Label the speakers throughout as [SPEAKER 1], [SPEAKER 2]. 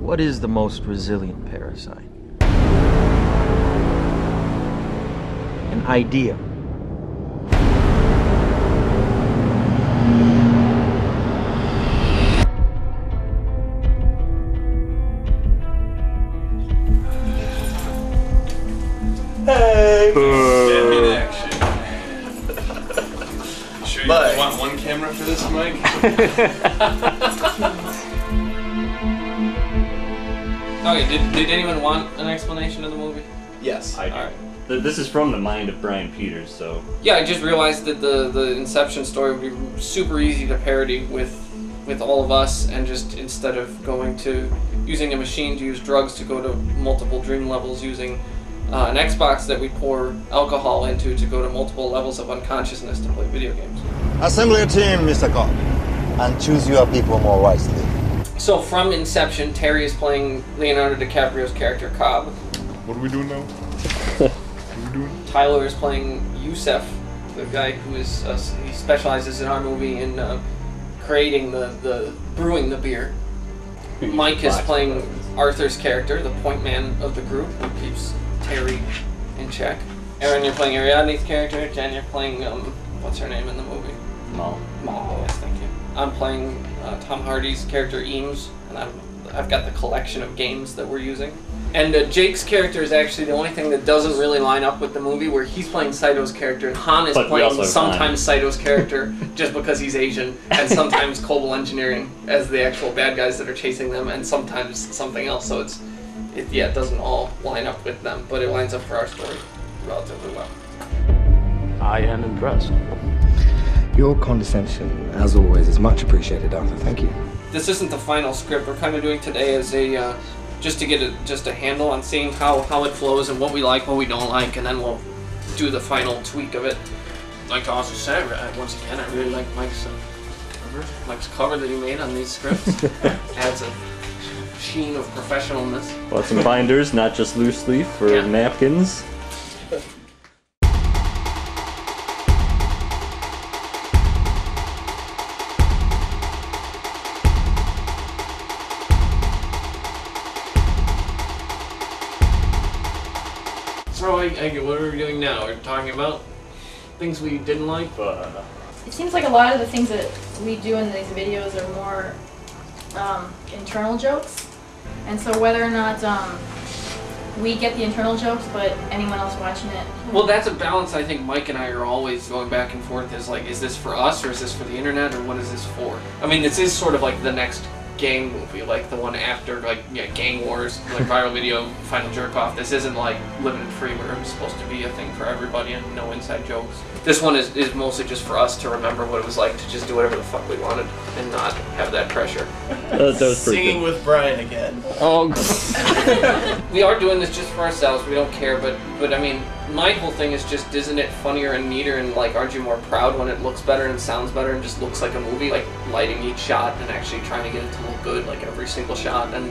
[SPEAKER 1] What is the most resilient parasite? An idea.
[SPEAKER 2] Hey!
[SPEAKER 3] In action. You sure you want one camera for this, Mike?
[SPEAKER 4] Okay, did anyone want an explanation of the movie?
[SPEAKER 2] Yes.
[SPEAKER 5] I do.
[SPEAKER 4] Alright.
[SPEAKER 5] This is from the mind of Brian Peters, so...
[SPEAKER 4] Yeah, I just realized that the Inception story would be super easy to parody with all of us, and just instead of going to using a machine to use drugs to go to multiple dream levels, using an Xbox that we pour alcohol into to go to multiple levels of unconsciousness to play video games.
[SPEAKER 6] Assemble your team, Mr. Cobb, and choose your people more wisely.
[SPEAKER 4] So from Inception, Terry is playing Leonardo DiCaprio's character Cobb.
[SPEAKER 3] What are we doing now? What are we doing?
[SPEAKER 4] Tyler is playing Yusef, the guy who is he specializes in our movie in creating the brewing the beer. Mike is playing Arthur's character, the point man of the group who keeps Terry in check. Erin, you're playing Ariadne's character. Jen, you're playing what's her name in the movie?
[SPEAKER 5] Mal.
[SPEAKER 4] Yes, thank you. I'm playing Tom Hardy's character Eames, and I've got the collection of games that we're using. And Jake's character is actually the only thing that doesn't really line up with the movie, where he's playing Saito's character, and Han is playing sometimes Saito's character just because he's Asian, and sometimes Cobalt Engineering as the actual bad guys that are chasing them, and sometimes something else. So it doesn't all line up with them, but it lines up for our story relatively well.
[SPEAKER 1] I am impressed.
[SPEAKER 6] Your condescension, as always, is much appreciated, Arthur. Thank you.
[SPEAKER 4] This isn't the final script. We're kind of doing today as a just to get a handle on seeing how it flows and what we like, what we don't like, and then we'll do the final tweak of it. I'd like to also say, once again, I really like Mike's cover that he made on these scripts. Adds a sheen of professionalness.
[SPEAKER 5] Well, some binders, not just loose leaf, for napkins.
[SPEAKER 4] So what are we doing now? We're talking about things we didn't like?
[SPEAKER 7] It seems like a lot of the things that we do in these videos are more internal jokes. And so whether or not we get the internal jokes, but anyone else watching it...
[SPEAKER 4] Well, that's a balance I think Mike and I are always going back and forth. Is like, is this for us, or is this for the internet, or what is this for? I mean, this is sort of like the next gang movie, like the one after, Gang Wars, like Viral Video, Final Jerk Off. This isn't like Living and Free, where it's supposed to be a thing for everybody and no inside jokes. This one is mostly just for us to remember what it was like to just do whatever the fuck we wanted and not have that pressure.
[SPEAKER 5] That was pretty
[SPEAKER 2] Singing
[SPEAKER 5] good.
[SPEAKER 2] with Brian again.
[SPEAKER 4] Oh. We are doing this just for ourselves. We don't care, but I mean, my whole thing is just, isn't it funnier and neater, and like, aren't you more proud when it looks better and sounds better and just looks like a movie? Like lighting each shot and actually trying to get it to look good, like every single shot, and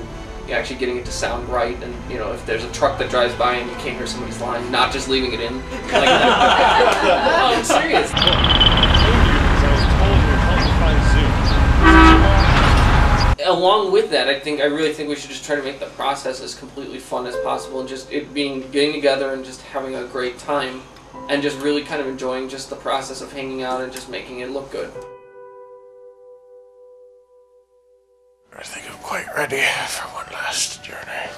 [SPEAKER 4] actually getting it to sound right. And you know, if there's a truck that drives by and you can't hear somebody's line, not just leaving it in. Like that. No, I'm serious. Along with that, I really think we should just try to make the process as completely fun as possible, and just getting together and just having a great time, and just really kind of enjoying just the process of hanging out and just making it look good.
[SPEAKER 3] I think I'm quite ready for one last journey.